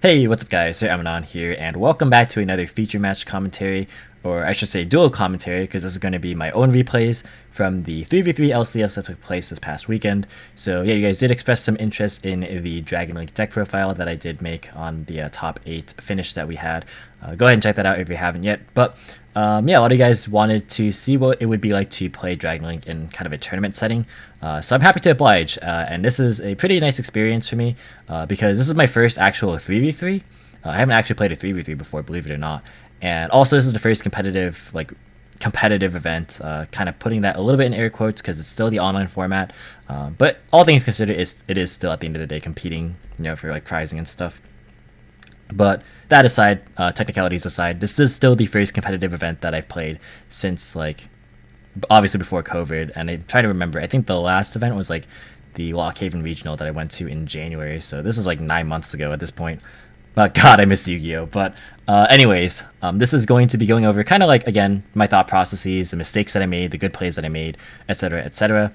Hey, what's up guys, Sir Emanon here, and welcome back to another feature match commentary, or I should say duo commentary, because this is going to be my own replays from the 3v3 LCS that took place this past weekend. So yeah, you guys did express some interest in the Dragon Link deck profile that I did make on the top 8 finish that we had. Go ahead and check that out if you haven't yet. But yeah, a lot of you guys wanted to see what it would be like to play Dragon Link in kind of a tournament setting. So I'm happy to oblige, and this is a pretty nice experience for me because this is my first actual 3v3. I haven't actually played a 3v3 before, believe it or not. And also this is the first competitive event, kind of putting that a little bit in air quotes because it's still the online format. But all things considered, it is still at the end of the day competing, for like prizing and stuff. But that aside, technicalities aside, this is still the first competitive event that I've played since obviously before COVID. And I'm trying to remember, I think the last event was like the Lockhaven Regional that I went to in January. So this is like 9 months ago at this point. But God, I miss Yu-Gi-Oh! But anyways, this is going to be going over kind of like, again, my thought processes, the mistakes that I made, the good plays that I made, etc., etc.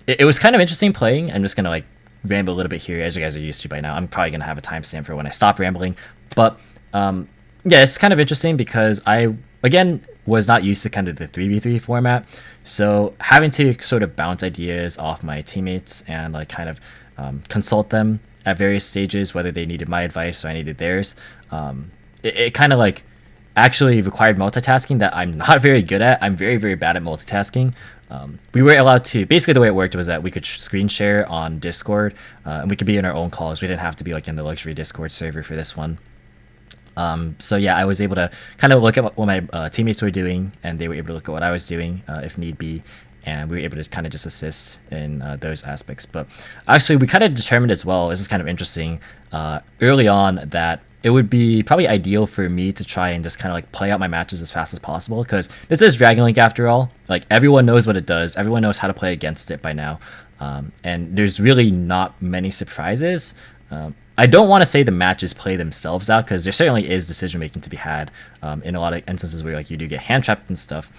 It was kind of interesting playing. I'm just going to like ramble a little bit here, as you guys are used to by now. I'm probably going to have a timestamp for when I stop rambling. But yeah, it's kind of interesting because I, again, was not used to kind of the 3v3 format. So having to sort of bounce ideas off my teammates and like kind of consult them at various stages, whether they needed my advice or I needed theirs, it kind of like actually required multitasking that I'm not very good at. I'm very, very bad at multitasking. We were allowed to, basically the way it worked was that we could screen share on Discord, and we could be in our own calls. We didn't have to be like in the luxury Discord server for this one. So yeah, I was able to kind of look at what my teammates were doing, and they were able to look at what I was doing if need be, and we were able to kind of just assist in those aspects. But actually, we kind of determined as well, this is kind of interesting, early on, that it would be probably ideal for me to try and just kind of like play out my matches as fast as possible, because this is Dragon Link after all. Like, everyone knows what it does, everyone knows how to play against it by now, and there's really not many surprises. I don't want to say the matches play themselves out, because there certainly is decision making to be had in a lot of instances where like you do get hand trapped and stuff.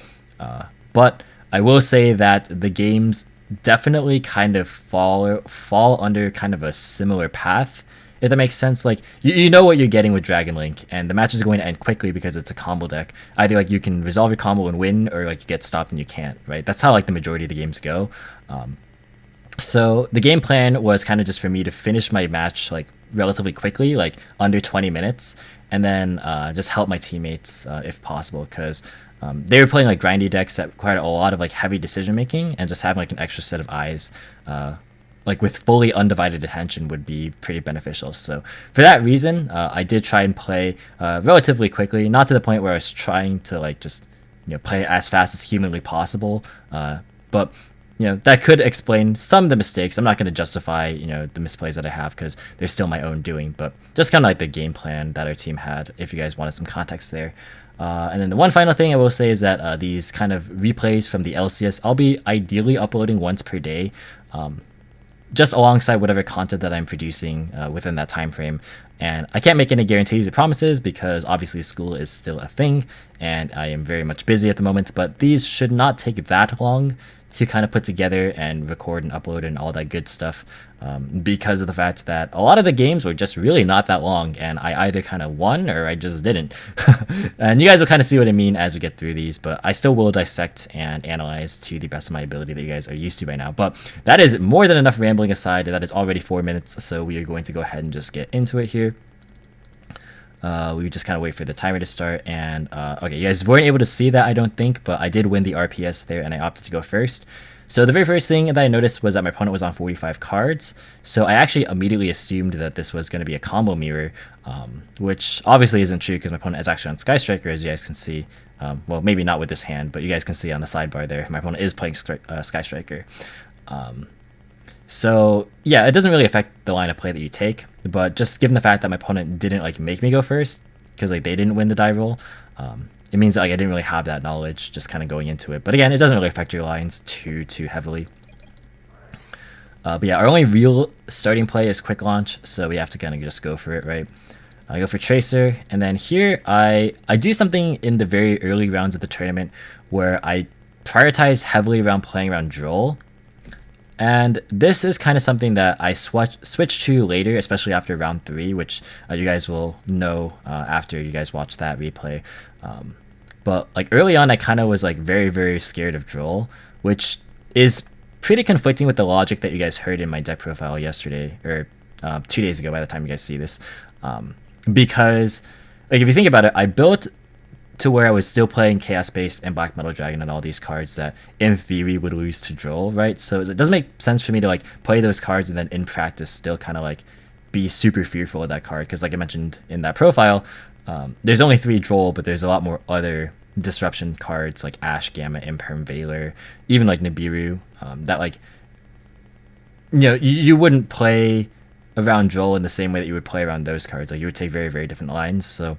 But I will say that the games definitely kind of fall under kind of a similar path, if that makes sense. Like you know what you're getting with Dragon Link, and the match is going to end quickly because it's a combo deck. Either like you can resolve your combo and win, or like you get stopped and you can't. Right? That's how like the majority of the games go. So the game plan was kind of just for me to finish my match like relatively quickly, like under 20 minutes, and then just help my teammates if possible, because they were playing like grindy decks that required a lot of like heavy decision making, and just having like an extra set of eyes like with fully undivided attention would be pretty beneficial. So for that reason, I did try and play relatively quickly, not to the point where I was trying to like just play as fast as humanly possible, but that could explain some of the mistakes. I'm not going to justify, the misplays that I have, because they're still my own doing, but just kind of like the game plan that our team had, if you guys wanted some context there. And then the one final thing I will say is that these kind of replays from the LCS, I'll be ideally uploading once per day, just alongside whatever content that I'm producing within that time frame. And I can't make any guarantees or promises, because obviously school is still a thing, and I am very much busy at the moment, but these should not take that long to kind of put together and record and upload and all that good stuff, because of the fact that a lot of the games were just really not that long, and I either kind of won or I just didn't. And you guys will kind of see what I mean as we get through these, but I still will dissect and analyze to the best of my ability that you guys are used to by now. But that is more than enough rambling aside. That is already 4 minutes, so we are going to go ahead and just get into it here. We just kind of wait for the timer to start, and okay, you guys weren't able to see that, I don't think, but I did win the RPS there, and I opted to go first. So the very first thing that I noticed was that my opponent was on 45 cards, so I actually immediately assumed that this was going to be a combo mirror, which obviously isn't true, because my opponent is actually on Sky Striker, as you guys can see. Well, maybe not with this hand, but you guys can see on the sidebar there, my opponent is playing Sky Striker. So yeah, it doesn't really affect the line of play that you take, but just given the fact that my opponent didn't like make me go first, because like they didn't win the die roll, it means that like I didn't really have that knowledge just kind of going into it. But again, it doesn't really affect your lines too heavily. But yeah, our only real starting play is quick launch, so we have to kind of just go for it, right? I go for Tracer, and then here I do something in the very early rounds of the tournament where I prioritize heavily around playing around Droll. And this is kind of something that I switched to later, especially after round 3, which you guys will know after you guys watch that replay. But like early on, I kind of was like very, very scared of Droll, which is pretty conflicting with the logic that you guys heard in my deck profile yesterday, or 2 days ago by the time you guys see this. Because like if you think about it, I built to where I was still playing Chaos Based and Black Metal Dragon and all these cards that in theory would lose to Droll, right? So it doesn't make sense for me to like play those cards and then in practice still kind of like be super fearful of that card, because like I mentioned in that profile, there's only 3 Droll, but there's a lot more other disruption cards like Ash, Gamma, Imperm, Veiler, even like Nibiru, that like, you know, you wouldn't play around Droll in the same way that you would play around those cards. Like you would take very, very different lines. So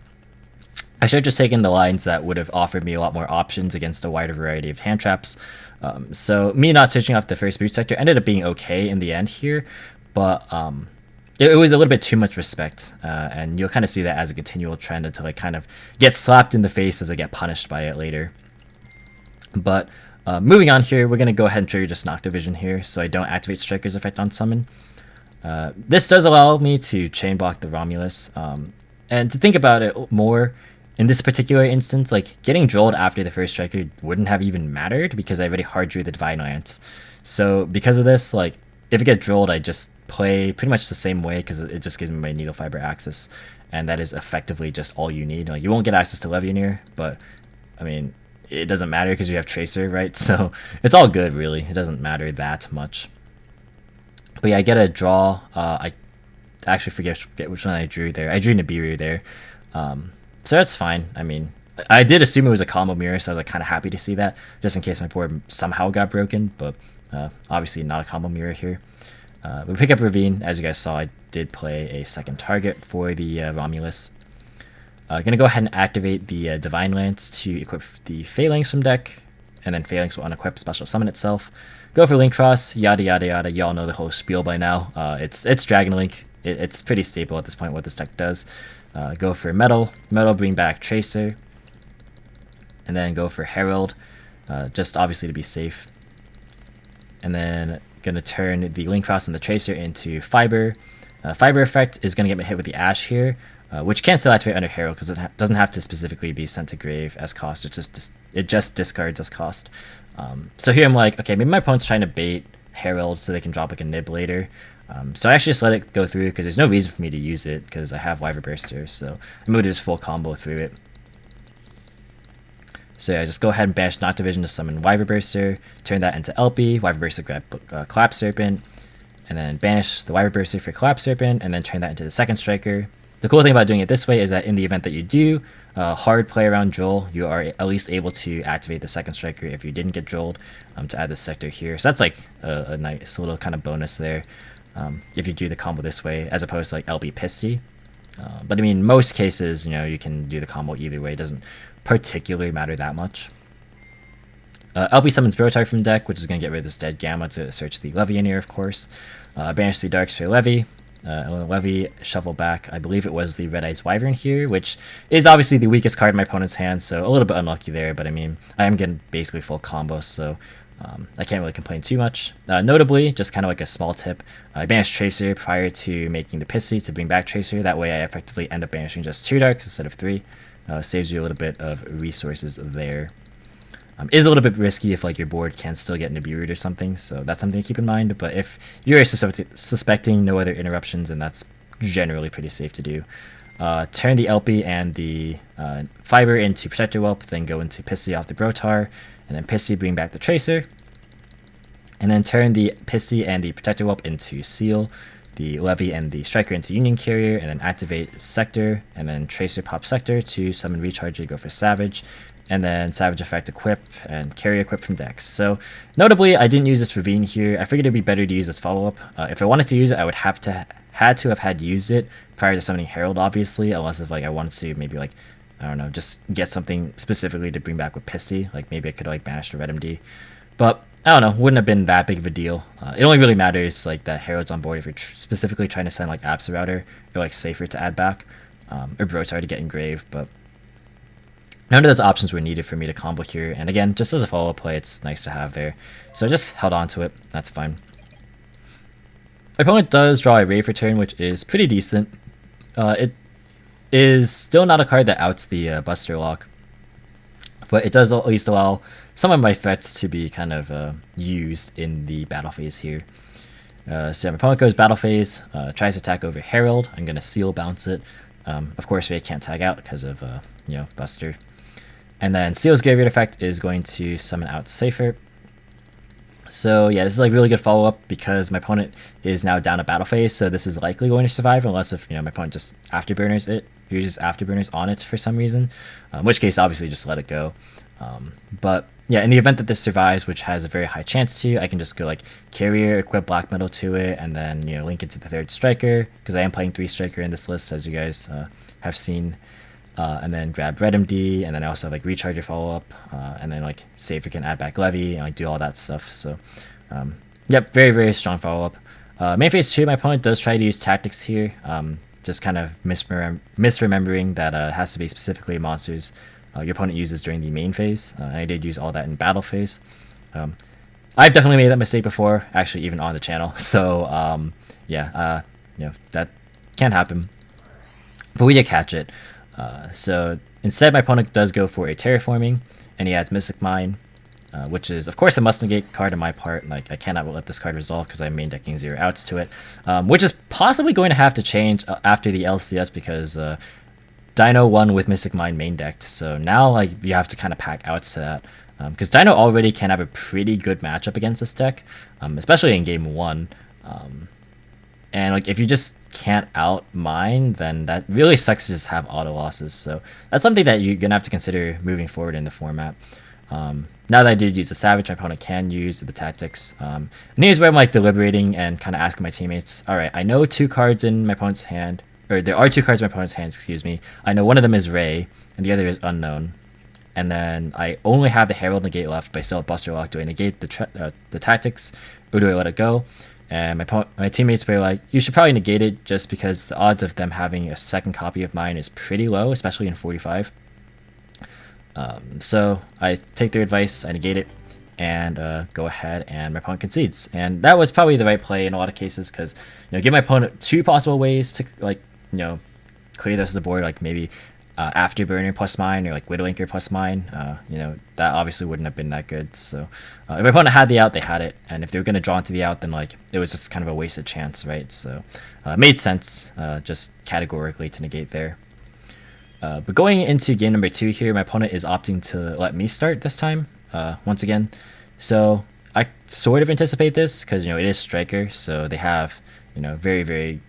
I should have just taken the lines that would have offered me a lot more options against a wider variety of hand traps. So me not switching off the first boot sector ended up being okay in the end here, but it was a little bit too much respect, and you'll kind of see that as a continual trend until I kind of get slapped in the face as I get punished by it later. But moving on here, we're going to go ahead and trigger just Noctivision here, so I don't activate Striker's effect on summon. This does allow me to chain block the Romulus, and to think about it more, in this particular instance, like getting Drolled after the first Striker wouldn't have even mattered because I already hard drew the Divine Lance. So because of this, like if I get Drolled, I just play pretty much the same way because it just gives me my Needle Fiber access, and that is effectively just all you need. Like, you won't get access to Levianeer, but I mean it doesn't matter because you have Tracer, right? So it's all good really. It doesn't matter that much. But yeah, I get a draw. I actually forget which one I drew there. I drew Nibiru there. So that's fine. I mean, I did assume it was a combo mirror, so I was like kind of happy to see that, just in case my board somehow got broken, but obviously not a combo mirror here. We pick up Ravine. As you guys saw, I did play a second target for the Romulus. Gonna go ahead and activate the Divine Lance to equip the Phalanx from deck, and then Phalanx will unequip Special Summon itself. Go for Link Cross, yada yada yada. Y'all know the whole spiel by now. It's Dragon Link. It's pretty stable at this point what this deck does. Go for Metal, bring back Tracer, and then go for Herald, just obviously to be safe. And then gonna turn the Link Cross and the Tracer into Fiber. Fiber effect is gonna get me hit with the Ash here, which can still activate under Herald because it doesn't have to specifically be sent to grave as cost. It just discards as cost. So here I'm like, okay, maybe my opponent's trying to bait Herald so they can drop like a Nib later. So I actually just let it go through because there's no reason for me to use it because I have Wyver Burster, so I'm going to just full combo through it. So yeah, just go ahead and banish Noctivision to summon Wyver Burster, turn that into LP, Wyver Burster grab Collapse Serpent, and then banish the Wyver Burster for Collapse Serpent, and then turn that into the second Striker. The cool thing about doing it this way is that in the event that you do hard play around Droll, you are at least able to activate the second Striker if you didn't get Drolled, to add this sector here. So that's like a nice little kind of bonus there. If you do the combo this way, as opposed to like LB Pisty. But I mean, most cases, you know, you can do the combo either way. It doesn't particularly matter that much. LB summons Brotar from deck, which is going to get rid of this dead Gamma to search the Levianeer, of course. Banish 3 Darks for Levy. Levy shuffle back, I believe it was the Red Eyes Wyvern here, which is obviously the weakest card in my opponent's hand, so a little bit unlucky there, but I mean, I am getting basically full combo, so I can't really complain too much. Notably, just kind of like a small tip, I banished Tracer prior to making the Pissy to bring back Tracer. That way I effectively end up banishing just 2 Darks instead of 3. Saves you a little bit of resources there. Is a little bit risky if like your board can still get Nibiru or something, so that's something to keep in mind. But if you're suspecting no other interruptions, then that's generally pretty safe to do. Turn the LP and the Fiber into Protector Whelp, then go into Pissy off the Brotar, and then Pissy bring back the Tracer, and then turn the Pissy and the Protector Whelp into Seal, the Levy and the Striker into Union Carrier, and then activate Sector, and then Tracer pop Sector to summon Recharger, go for Savage, and then Savage effect equip and Carrier equip from decks. So notably, I didn't use this Ravine here. I figured it'd be better to use this follow-up. If I wanted to use it, I would have had used it prior to summoning Herald, obviously, unless if like I wanted to maybe like, I don't know, just get something specifically to bring back with Pissy. Like maybe I could like banish the Red MD. But I don't know, wouldn't have been that big of a deal. It only really matters like that Herald's on board if you're specifically trying to send like Absa Router, or like Safer to add back, or Brotar to get engraved, but none of those options were needed for me to combo here, and again, just as a follow-up play, it's nice to have there. So I just held on to it, that's fine. My opponent does draw a Ray for turn, which is pretty decent. It is still not a card that outs the Buster Lock, but it does at least allow some of my threats to be kind of used in the battle phase here. So my opponent goes battle phase, tries to attack over Herald. I'm going to seal bounce it. Of course, Ray can't tag out because of Buster. And then Seal's Graveyard effect is going to summon out Cypher. So yeah, this is like really good follow-up because my opponent is now down a battle phase, so this is likely going to survive unless if my opponent just afterburners it, uses afterburners on it for some reason, in which case obviously just let it go. But yeah, in the event that this survives, which has a very high chance to, I can just go like Carrier, equip Black Metal to it, and then link it to the 3rd Striker, because I am playing 3 Striker in this list, as you guys have seen. And then grab Red MD, and then I also have like Recharger follow-up, and then like say if we can add back Levy, and like do all that stuff. So yep, very, very strong follow-up. Main phase 2, my opponent does try to use Tactics here, just kind of misremembering that it has to be specifically monsters your opponent uses during the main phase, and I did use all that in battle phase. I've definitely made that mistake before, actually even on the channel, so yeah, that can happen, but we did catch it. So instead, my opponent does go for a Terraforming, and he adds Mystic Mine, which is, of course, a must-negate card on my part. Like, I cannot let this card resolve because I'm main decking 0 outs to it, which is possibly going to have to change after the LCS because Dino won with Mystic Mine main decked. So now, like, you have to kind of pack outs to that because Dino already can have a pretty good matchup against this deck, especially in game 1. And like if you just can't out mine, then that really sucks to just have auto losses. So that's something that you're gonna have to consider moving forward in the format. Now that I did use the Savage, my opponent can use the Tactics. And here's where I'm like deliberating and kind of asking my teammates, all right, I know 2 cards in my opponent's hand, or there are 2 cards in my opponent's hands, excuse me. I know one of them is Ray, and the other is Unknown. And then I only have the Herald negate left, but I still have Buster Lock. Do I negate the Tactics, or do I let it go? And my teammates were like, you should probably negate it just because the odds of them having a 2nd copy of mine is pretty low, especially in 45. So I take their advice, I negate it, and go ahead, and my opponent concedes. And that was probably the right play in a lot of cases because, give my opponent 2 possible ways to, like, clear this of the board, like maybe Afterburner plus mine or like Widowmaker plus mine. That obviously wouldn't have been that good. So if my opponent had the out, they had it, and if they were going to draw into the out, then like it was just kind of a wasted chance, right? So it made sense just categorically to negate there. But going into game number 2 here, my opponent is opting to let me start this time once again. So I sort of anticipate this because it is Striker, so they have very, very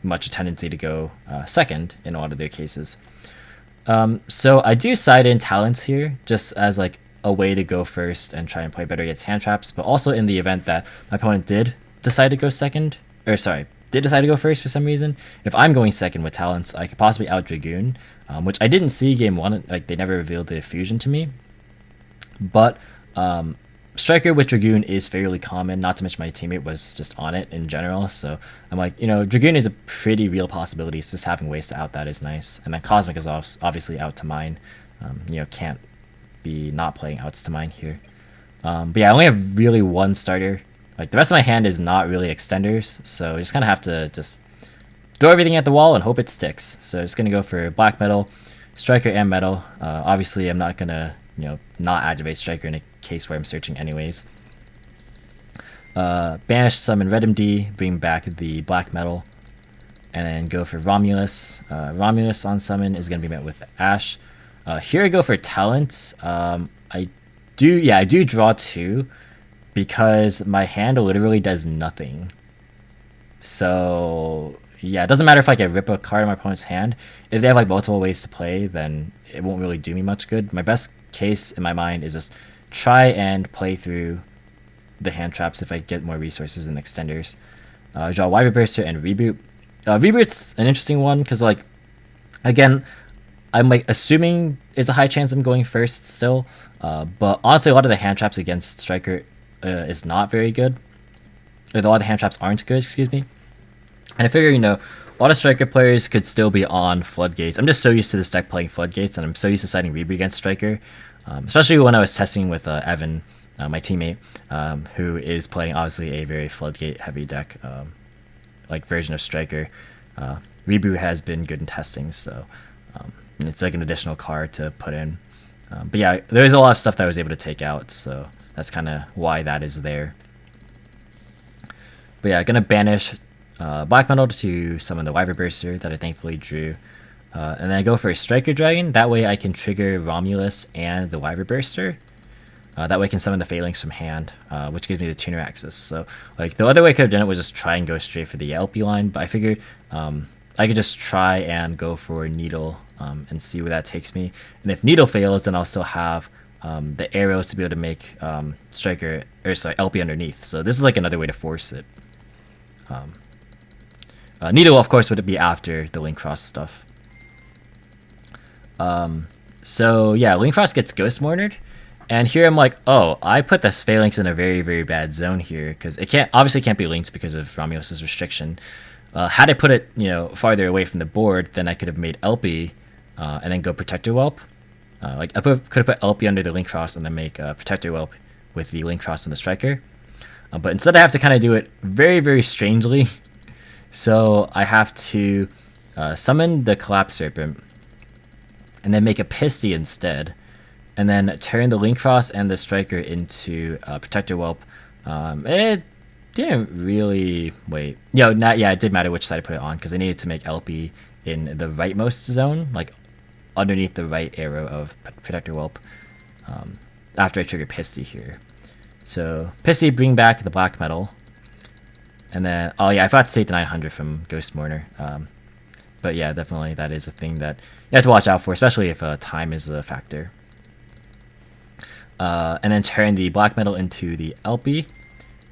much a tendency to go second in a lot of their cases. So I do side in Talents here just as like a way to go first and try and play better against hand traps, but also in the event that my opponent did decide to go first for some reason, if I'm going second with Talents, I could possibly out Dragoon, which I didn't see game 1, like they never revealed the fusion to me, but Striker with Dragoon is fairly common, not to mention my teammate was just on it in general, so I'm like, Dragoon is a pretty real possibility, so just having ways to out that is nice. And then Cosmic is obviously out to mine, can't be not playing outs to mine here. But yeah, I only have really 1 starter, like the rest of my hand is not really extenders, so I just kind of have to just throw everything at the wall and hope it sticks. So just going to go for Black Metal, Striker, and Metal. Obviously I'm not going to not activate Striker in a case where I'm searching anyways. Banish, summon Red MD, bring back the Black Metal, and then go for Romulus. Romulus on summon is going to be met with Ash. Here I go for Talent. I do draw 2 because my hand literally does nothing. So yeah, it doesn't matter if like I rip a card in my opponent's hand. If they have like multiple ways to play, then it won't really do me much good. My best case in my mind is just try and play through the hand traps if I get more resources and extenders. Draw Wyvern Burster and Reboot. Reboot's an interesting one because like again, I'm like assuming it's a high chance I'm going first still, but honestly a lot of the hand traps against Striker is not very good. Or a lot of the hand traps aren't good, excuse me. And I figure, a lot of Striker players could still be on Floodgates. I'm just so used to this deck playing Floodgates, and I'm so used to siding Reboot against Striker. Especially when I was testing with Evan, my teammate, who is playing obviously a very Floodgate heavy deck. like version of Striker, Reboot has been good in testing, so it's like an additional card to put in. But yeah, there's a lot of stuff that I was able to take out, so that's kind of why that is there. But yeah, gonna banish Black Metal to summon the Wyvern Burster that I thankfully drew. And then I go for a Striker Dragon. That way I can trigger Romulus and the Wyvern Burster. That way I can summon the Phalanx from hand, which gives me the tuner access. So like the other way I could have done it was just try and go straight for the LP line, but I figured I could just try and go for Needle and see where that takes me. And if Needle fails, then I'll still have the arrows to be able to make Striker, or sorry, LP underneath. So this is like another way to force it. Needle, of course, would be after the Link Cross stuff. So yeah, Link Cross gets Ghost Mournered, and here I'm like, oh, I put this Phalanx in a very, very bad zone here because it obviously can't be linked because of Romulus's restriction. Had I put it, farther away from the board, then I could have made LP and then go Protector Whelp. Like I could have put LP under the Link Cross and then make Protector Whelp with the Link Cross and the Striker. But instead I have to kind of do it very, very strangely. So I have to summon the Collapse Serpent and then make a Pisty instead, and then turn the Link Cross and the Striker into Protector Whelp. It didn't really wait. Yeah, it did matter which side I put it on because I needed to make LP in the rightmost zone, like underneath the right arrow of Protector Whelp. After I trigger Pisty here, so Pisty bring back the Black Metal, and then oh yeah, I forgot to take the 900 from Ghost Mourner. But yeah, definitely that is a thing that you have to watch out for, especially if time is a factor. And then turn the Black Metal into the LP,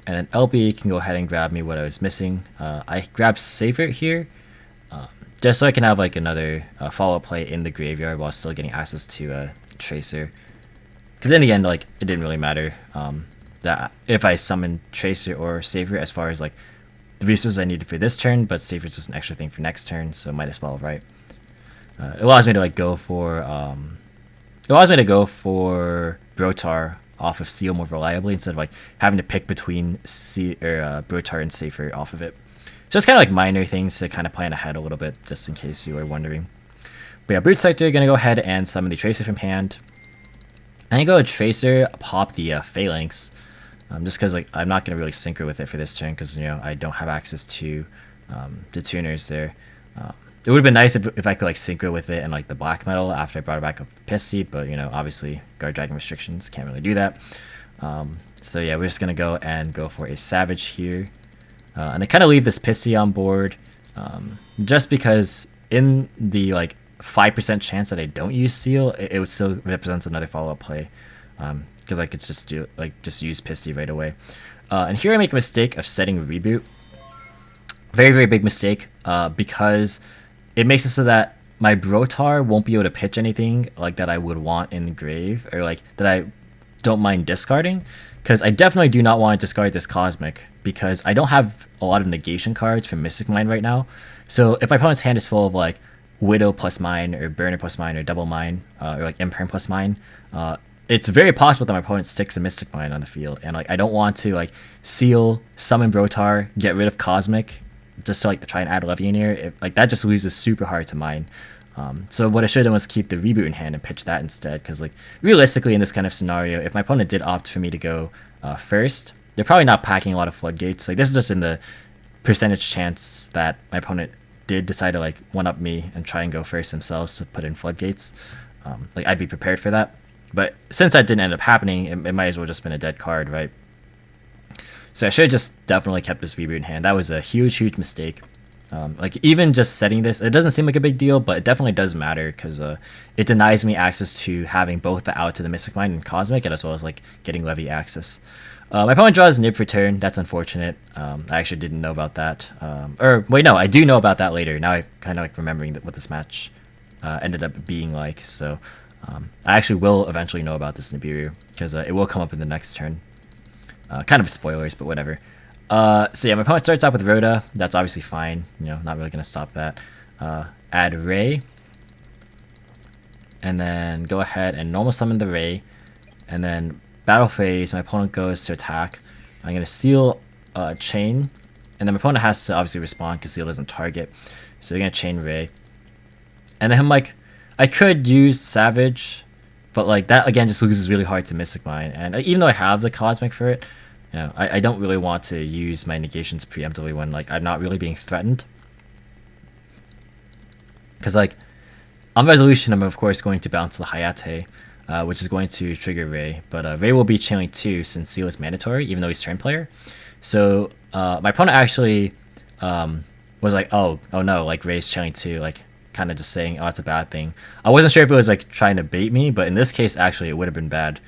and then LP can go ahead and grab me what I was missing. I grabbed Safer here, just so I can have like another follow-up play in the graveyard while still getting access to Tracer. Because in the end, like it didn't really matter that if I summoned Tracer or Safer as far as like the resources I needed for this turn, but Safer is just an extra thing for next turn, so might as well, right? It allows me to like go for Brotar off of Seal more reliably instead of like having to pick between Brotar and Safer off of it. So it's kind of like minor things to kind of plan ahead a little bit, just in case you were wondering. But yeah, Brute Sector, gonna go ahead and summon the Tracer from hand. And I go to Tracer, pop the Phalanx, just because like I'm not gonna really synchro with it for this turn because I don't have access to the tuners there. It would have been nice if I could like synchro with it and like the Black Metal after I brought it back up Pisty, but obviously Guard Dragon restrictions can't really do that. So yeah, we're just gonna go for a Savage here, and I kind of leave this Pisty on board, just because in the like 5% chance that I don't use Seal, it would still represents another follow-up play, because I could just use Pisty right away. And here I make a mistake of setting Reboot. Very, very big mistake, because it makes it so that my Brotar won't be able to pitch anything like that I would want in the grave, or like that I don't mind discarding, because I definitely do not want to discard this Cosmic because I don't have a lot of negation cards from Mystic Mine right now. So if my opponent's hand is full of like Widow plus mine, or Burner plus mine, or Double Mine, or like Imperm plus mine, it's very possible that my opponent sticks a Mystic Mine on the field, and like I don't want to like Seal, summon Brotar, get rid of Cosmic, just to like try and add Levianeer. Like that just loses super hard to mine. So what I should have done was keep the Reboot in hand and pitch that instead, because like realistically in this kind of scenario, if my opponent did opt for me to go first, they're probably not packing a lot of floodgates. Like this is just in the percentage chance that my opponent did decide to like one-up me and try and go first themselves to put in floodgates. Like I'd be prepared for that. But since that didn't end up happening, it might as well just been a dead card, right? So I should have just definitely kept this Reboot in hand. That was a huge, huge mistake. Like even just setting this, it doesn't seem like a big deal, but it definitely does matter because it denies me access to having both the out to the Mystic Mine and Cosmic, and as well as like getting Levy access. My opponent draws Nib for turn. That's unfortunate. I actually didn't know about that. Or wait, no, I do know about that later. Now I'm kind of like remembering what this match ended up being like. So I actually will eventually know about this Nibiru because it will come up in the next turn. Kind of spoilers, but whatever. So yeah, my opponent starts out with Rhoda. That's obviously fine. Not really gonna stop that. Add Ray, and then go ahead and normal summon the Ray, and then battle phase. My opponent goes to attack. I'm gonna Seal Chain, and and then my opponent has to obviously respond because Seal doesn't target. So we're gonna chain Ray, and then I'm like, I could use Savage, but like that again just loses really hard to Mystic Mine, and even though I have the Cosmic for it, you know, I don't really want to use my negations preemptively when like I'm not really being threatened. Because like on resolution, I'm of course going to bounce the Hayate, which is going to trigger Ray, but Ray will be chaining 2 since Seal is mandatory, even though he's turn player. So my opponent actually was like, oh no, like Ray's chaining 2, like kind of just saying, oh, it's a bad thing. I wasn't sure if it was like trying to bait me, but in this case, actually, it would have been bad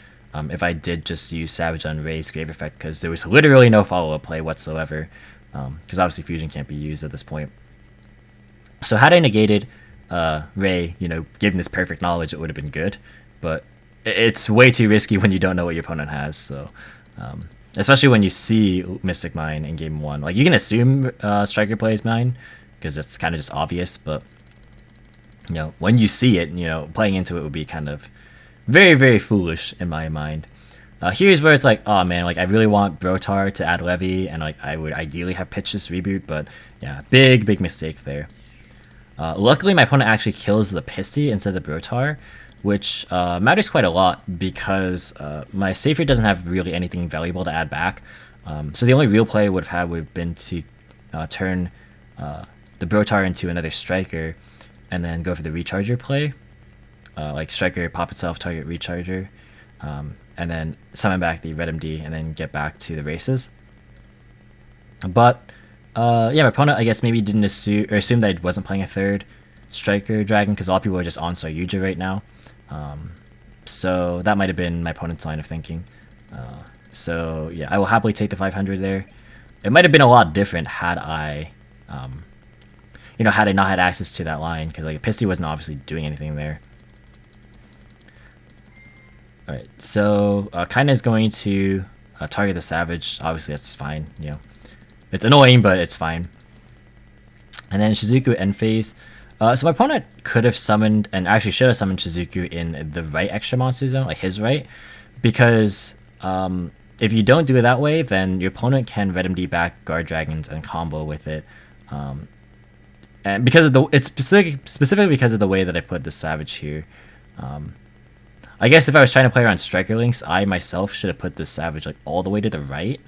if I did just use Savage on Ray's Grave Effect, because there was literally no follow-up play whatsoever, because obviously Fusion can't be used at this point. So had I negated Ray, you know, given this perfect knowledge, it would have been good, but it's way too risky when you don't know what your opponent has. So especially when you see Mystic Mine in game 1, like you can assume Striker plays Mine because it's kind of just obvious, but you know, when you see it, you know, playing into it would be kind of very, very foolish in my mind. Here's where it's like, oh man, like I really want Brotar to add Levy, and like I would ideally have pitched this reboot, but yeah, big mistake there. Luckily, my opponent actually kills the Pisty instead of the Brotar, which matters quite a lot because my Safer doesn't have really anything valuable to add back. So the only real play I would have been to turn the Brotar into another Striker, and then go for the Recharger play. Like Striker, pop itself, target Recharger, and then summon back the Red MD, and then get back to the races. But yeah, my opponent, I guess, maybe didn't assume that I wasn't playing a third Striker Dragon, because a lot of people are just on yugioh right now. So that might have been my opponent's line of thinking. So yeah, I will happily take the 500 there. It might have been a lot different had I, you know, had I not had access to that line, because like Pisty wasn't obviously doing anything there. Alright, so Kaina is going to target the Savage. Obviously that's fine, you know. It's annoying, but it's fine. And then Shizuku end phase. So my opponent could have summoned, and actually should have summoned Shizuku in the right extra monster zone, like his right, because if you don't do it that way, then your opponent can Red MD back Guard Dragons and combo with it. And because of it's specifically because of the way that I put the Savage here. I guess if I was trying to play around Striker Links, I myself should have put the Savage like all the way to the right.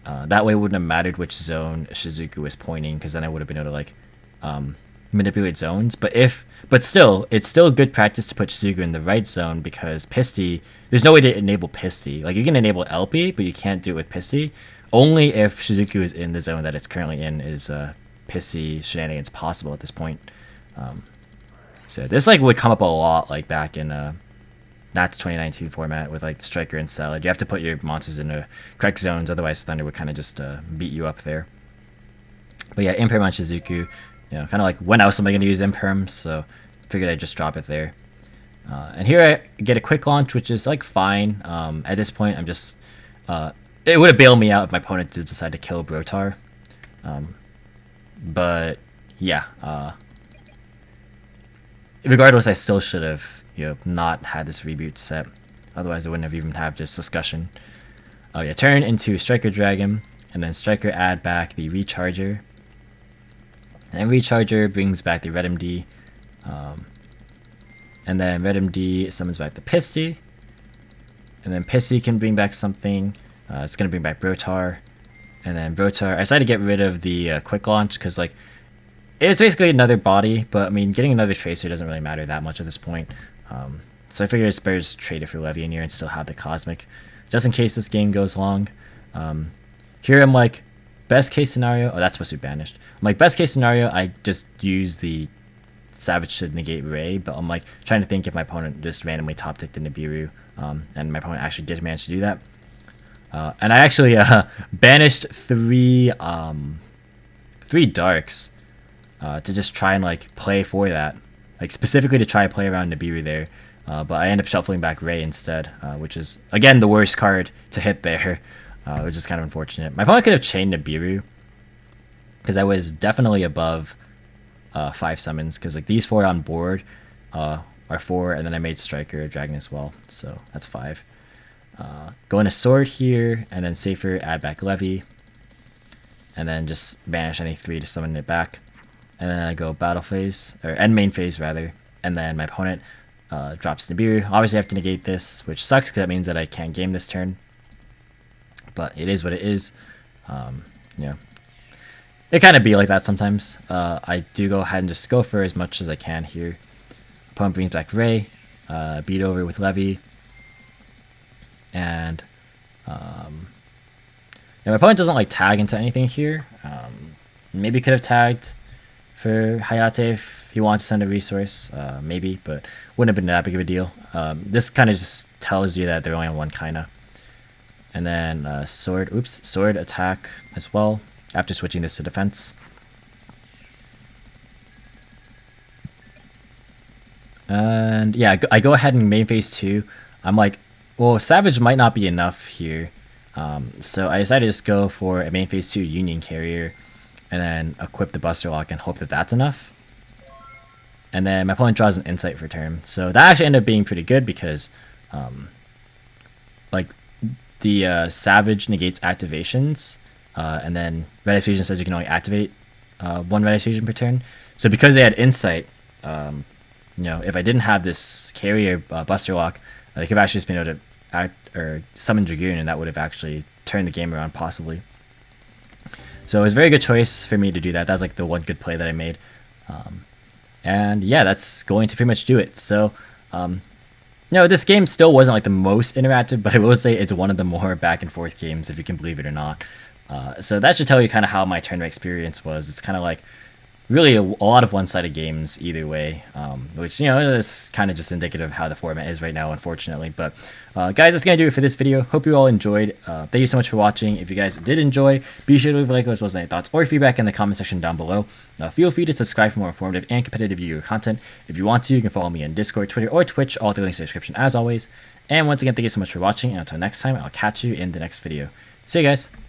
That way it wouldn't have mattered which zone Shizuku was pointing, because then I would have been able to like manipulate zones. But still, it's still good practice to put Shizuku in the right zone, because Pisty, there's no way to enable Pisty. Like you can enable LP, but you can't do it with Pisty. Only if Shizuku is in the zone that it's currently in is Pisty shenanigans possible at this point. So this like would come up a lot like back in Nats 2019 format with like Striker and Salad. You have to put your monsters in the correct zones, otherwise Thunder would kind of just beat you up there. But yeah, Imperm on Shizuku, you know, kind of like when else am I going to use Imperm, so figured I'd just drop it there. And here I get a quick launch, which is like fine. At this point, I'm just it would have bailed me out if my opponent did decide to kill Brotar. But yeah, regardless, I still should have, you know, not had this reboot set. Otherwise, I wouldn't have even had this discussion. Oh yeah, turn into Striker Dragon, and then Striker add back the Recharger. And Recharger brings back the Red MD. And then Red MD summons back the Pisty. And then Pisty can bring back something. It's going to bring back Brotar. And then Brotar, I decided to get rid of the quick launch, because like it's basically another body, but I mean getting another Tracer doesn't really matter that much at this point. So I figured it's better to trade it for Levy in here and still have the Cosmic, just in case this game goes long. Here I'm like, best case scenario, oh that's supposed to be banished. I'm like, best case scenario, I just use the Savage to negate Ray, but I'm like trying to think if my opponent just randomly top ticked the Nibiru, and my opponent actually did manage to do that. And I actually banished three darks to just try and like play for that, like specifically to try to play around Nibiru there. But I end up shuffling back Ray instead, which is again the worst card to hit there, which is kind of unfortunate. My opponent could have chained Nibiru, because I was definitely above 5 summons, because like these 4 on board are 4, and then I made Striker Dragon as well, so that's 5. Go into Sword here, and then Safer, add back Levy. and then just banish any 3 to summon it back. And then I go battle phase, or end main phase rather, and then my opponent drops Nibiru. Obviously I have to negate this, which sucks because that means that I can't game this turn. But it is what it is. Yeah. It kind of be like that sometimes. I do go ahead and just go for as much as I can here. Opponent brings back Ray, beat over with Levy, and my opponent doesn't like tag into anything here. Maybe could have tagged for Hayate if he wants to send a resource, maybe, but wouldn't have been that big of a deal. This kind of just tells you that they're only on one kinda. And then sword attack as well after switching this to defense. And yeah, I go ahead and main phase 2. I'm like, well, Savage might not be enough here. So I decided to just go for a main phase 2 Union Carrier and then equip the Buster Lock and hope that that's enough. And then my opponent draws an Insight for turn. So that actually ended up being pretty good because like the Savage negates activations, and then Red Ice Fusion says you can only activate 1 Red Ice Fusion per turn. So because they had Insight, you know, if I didn't have this carrier Buster Lock, they could have actually just been able to act or summon Dragoon, and that would have actually turned the game around possibly. So it was a very good choice for me to do that. That was like the one good play that I made. And yeah, that's going to pretty much do it. So, no, this game still wasn't like the most interactive, but I will say it's one of the more back and forth games, if you can believe it or not. So that should tell you kind of how my tournament experience was. It's kind of like really a lot of one-sided games either way, which, you know, is kind of just indicative of how the format is right now, unfortunately. But guys, that's going to do it for this video. Hope you all enjoyed. Thank you so much for watching. If you guys did enjoy, be sure to leave a like as well as any thoughts or feedback in the comment section down below. Feel free to subscribe for more informative and competitive Yu-Gi-Oh content. If you want to, you can follow me on Discord, Twitter, or Twitch. All the links in the description as always. And once again, thank you so much for watching, and until next time, I'll catch you in the next video. See you guys!